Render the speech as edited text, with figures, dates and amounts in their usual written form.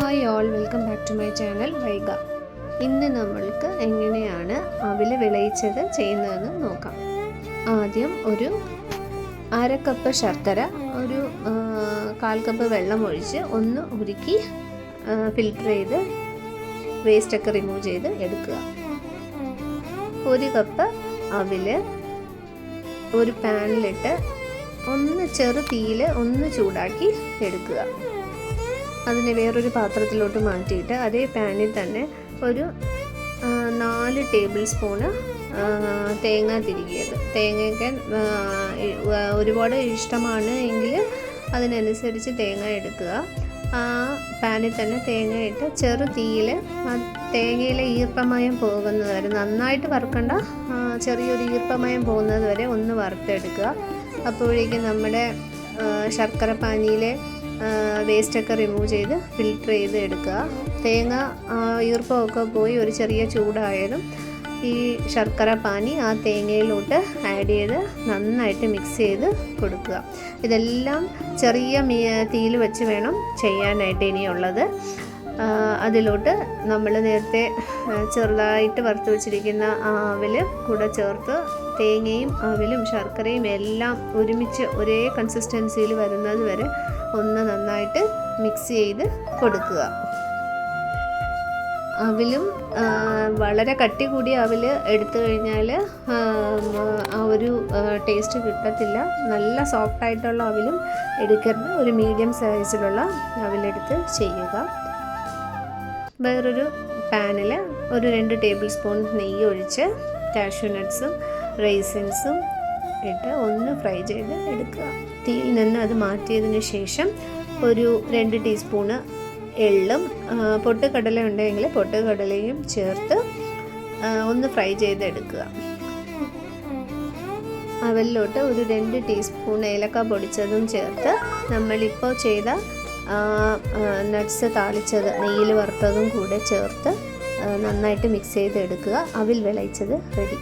Hi all, welcome back to my channel Vaiga. ഇന്ന് നമ്മൾക്ക് എങ്ങനെയാണ് അവിൽ വിളയിച്ചത് ചെയ്യുന്നതെന്ന് നോക്കാം. ആദ്യം ഒരു അര കപ്പ് ശർക്കര, ഒരു 1/4 കപ്പ് വെള്ളം ഒഴിച്ച് ഒന്ന് ഉരുക്കി ഫിൽറ്റർ ചെയ്ത് വേസ്റ്റൊക്കെ റിമൂവ് ചെയ്ത് എടുക്കുക. 1 കപ്പ് അവിൽ ഒരു പാനിലിട്ട് ഒന്ന് ചെറു തീയിൽ ഒന്ന് ചൂടാക്കി എടുക്കുക. അതിനെ വേറൊരു പാത്രത്തിലോട്ട് മാറ്റിയിട്ട് അതേ പാനിൽ തന്നെ ഒരു 4 ടേബിൾ സ്പൂണ് തേങ്ങ തിരികിയത്. തേങ്ങയൊക്കെ ഒരുപാട് ഇഷ്ടമാണ് എങ്കിൽ അതിനനുസരിച്ച് തേങ്ങ എടുക്കുക. ആ പാനിൽ തന്നെ തേങ്ങ ഇട്ട് ചെറു തീയിൽ തേങ്ങയിലെ ഈർപ്പമയം പോകുന്നത് വരെ, നന്നായിട്ട് വറുക്കണ്ട, ചെറിയൊരു ഈർപ്പമയം പോകുന്നത് വരെ ഒന്ന് വറുത്തെടുക്കുക. അപ്പോഴേക്കും നമ്മുടെ ശർക്കര പാനിയിലെ വേസ്റ്റൊക്കെ റിമൂവ് ചെയ്ത് ഫിൽറ്റർ ചെയ്ത് എടുക്കുക. തേങ്ങ ഈർപ്പമൊക്കെ പോയി ഒരു ചെറിയ ചൂടായതും ഈ ശർക്കര പാനി ആ തേങ്ങയിലോട്ട് ആഡ് ചെയ്ത് നന്നായിട്ട് മിക്സ് ചെയ്ത് കൊടുക്കുക. ഇതെല്ലാം ചെറിയ തീയിൽ വെച്ച് വേണം ചെയ്യാനായിട്ട് ഇനിയുള്ളത്. അതിലോട്ട് നമ്മൾ നേരത്തെ ചെറുതായിട്ട് വറുത്ത് വെച്ചിരിക്കുന്ന അവിൽ കൂടെ ചേർത്ത് തേങ്ങയും അവിലും ശർക്കരയും എല്ലാം ഒരുമിച്ച് ഒരേ കൺസിസ്റ്റൻസിയിൽ വരുന്നത് വരെ ഒന്ന് നന്നായിട്ട് മിക്സ് ചെയ്ത് കൊടുക്കുക. അവിലും വളരെ കട്ടി കൂടിയ അവിൽ എടുത്തു കഴിഞ്ഞാൽ ആ ഒരു ടേസ്റ്റ് കിട്ടത്തില്ല. നല്ല സോഫ്റ്റായിട്ടുള്ള അവിലും എടുക്കരുത്. ഒരു മീഡിയം സൈസിലുള്ള അവിലെടുത്ത് ചെയ്യുക. വേറൊരു പാനിൽ ഒരു 2 ടേബിൾ സ്പൂൺ നെയ്യ് ഒഴിച്ച് കാഷ്യൂ നട്ട്സും റൈസിൻസും ഇട്ട് ഒന്ന് ഫ്രൈ ചെയ്ത് എടുക്കുക. തീയിൽ നിന്ന് അത് മാറ്റിയതിന് ശേഷം ഒരു 2 ടീസ്പൂണ് എള്ളും പൊട്ടുകടല ഉണ്ടെങ്കിൽ പൊട്ടുകടലയും ചേർത്ത് ഒന്ന് ഫ്രൈ ചെയ്തെടുക്കുക. അവലിലോട്ട് ഒരു 2 ടീസ്പൂൺ ഏലക്ക പൊടിച്ചതും ചേർത്ത് നമ്മളിപ്പോൾ ചെയ്ത നട്ട്സ് താളിച്ചത് നെയ്യിൽ വറുത്തതും കൂടെ ചേർത്ത് നന്നായിട്ട് മിക്സ് ചെയ്തെടുക്കുക. അവിൽ വിളയിച്ചത് റെഡി.